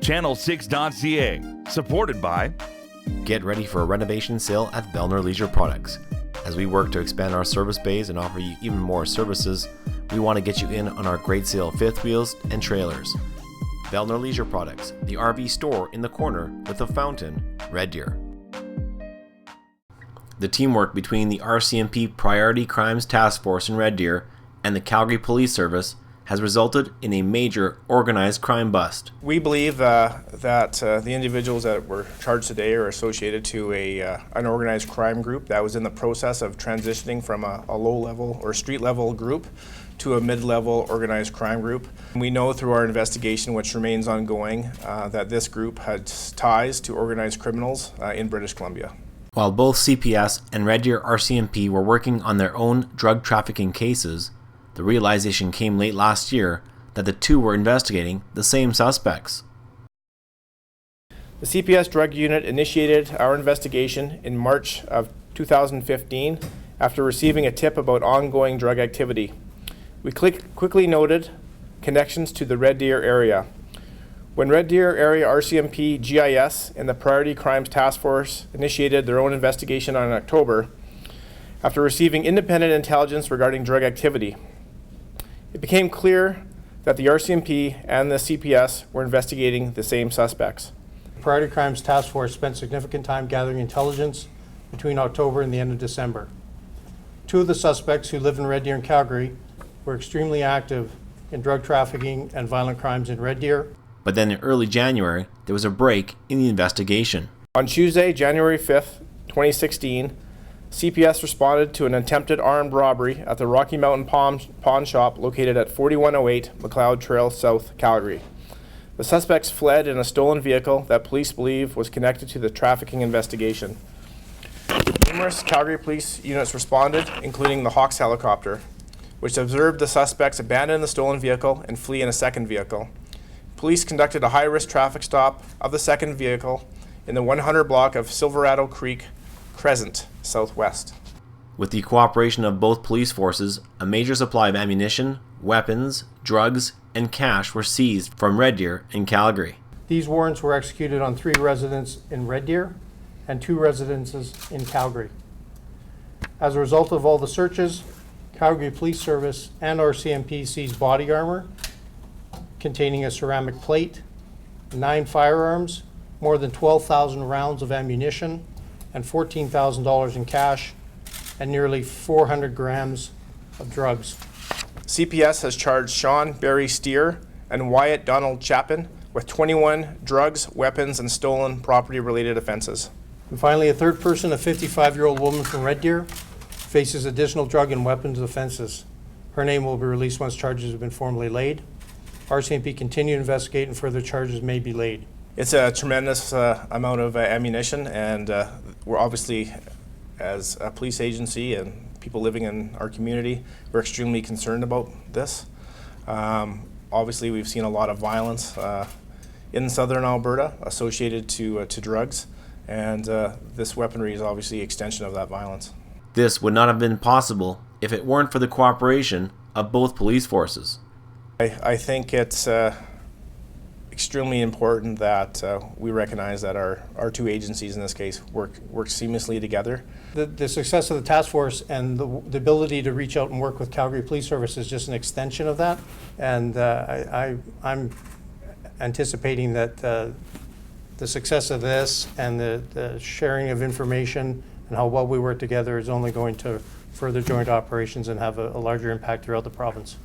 Channel6.ca, supported by. Get ready for a renovation sale at Bellner Leisure Products. As we work to expand our service bays and offer you even more services, we want to get you in on our great sale of fifth wheels and trailers. Bellner Leisure Products, the RV store in the corner with a fountain, Red Deer. The teamwork between the RCMP Priority Crimes Task Force in Red Deer and the Calgary Police Service has resulted in a major organized crime bust. We believe that the individuals that were charged today are associated to an organized crime group that was in the process of transitioning from a low-level or street-level group to a mid-level organized crime group. We know through our investigation, which remains ongoing, that this group had ties to organized criminals in British Columbia. While both CPS and Red Deer RCMP were working on their own drug trafficking cases, the realization came late last year that the two were investigating the same suspects. The CPS drug unit initiated our investigation in March of 2015 after receiving a tip about ongoing drug activity. We quickly noted connections to the Red Deer area. When Red Deer Area RCMP GIS and the Priority Crimes Task Force initiated their own investigation in October, after receiving independent intelligence regarding drug activity, it became clear that the RCMP and the CPS were investigating the same suspects. The Priority Crimes Task Force spent significant time gathering intelligence between October and the end of December. Two of the suspects who live in Red Deer and Calgary were extremely active in drug trafficking and violent crimes in Red Deer. But then in early January, there was a break in the investigation. On Tuesday, January 5th, 2016, CPS responded to an attempted armed robbery at the Rocky Mountain Pawn Shop located at 4108 McLeod Trail South, Calgary. The suspects fled in a stolen vehicle that police believe was connected to the trafficking investigation. Numerous Calgary police units responded, including the Hawks helicopter, which observed the suspects abandon the stolen vehicle and flee in a second vehicle. Police conducted a high-risk traffic stop of the second vehicle in the 100 block of Silverado Creek Crescent, southwest. With the cooperation of both police forces, a major supply of ammunition, weapons, drugs, and cash were seized from Red Deer and Calgary. These warrants were executed on 3 residents in Red Deer and 2 residences in Calgary. As a result of all the searches, Calgary Police Service and RCMP seized body armor containing a ceramic plate, 9 firearms, more than 12,000 rounds of ammunition, and $14,000 in cash, and nearly 400 grams of drugs. CPS has charged Sean Barry Steer and Wyatt Donald Chapin with 21 drugs, weapons, and stolen property-related offenses. And finally, a third person, a 55-year-old woman from Red Deer, faces additional drug and weapons offenses. Her name will be released once charges have been formally laid. RCMP continue to investigate and further charges may be laid. It's a tremendous amount of ammunition, and we're obviously, as a police agency and people living in our community, we're extremely concerned about this. Obviously, we've seen a lot of violence in southern Alberta associated to drugs, and this weaponry is obviously an extension of that violence. This would not have been possible if it weren't for the cooperation of both police forces. I think it's extremely important that we recognize that our two agencies in this case work seamlessly together. The success of the task force and the ability to reach out and work with Calgary Police Service is just an extension of that. And I'm anticipating that the success of this and the sharing of information and how well we work together is only going to further joint operations and have a larger impact throughout the province.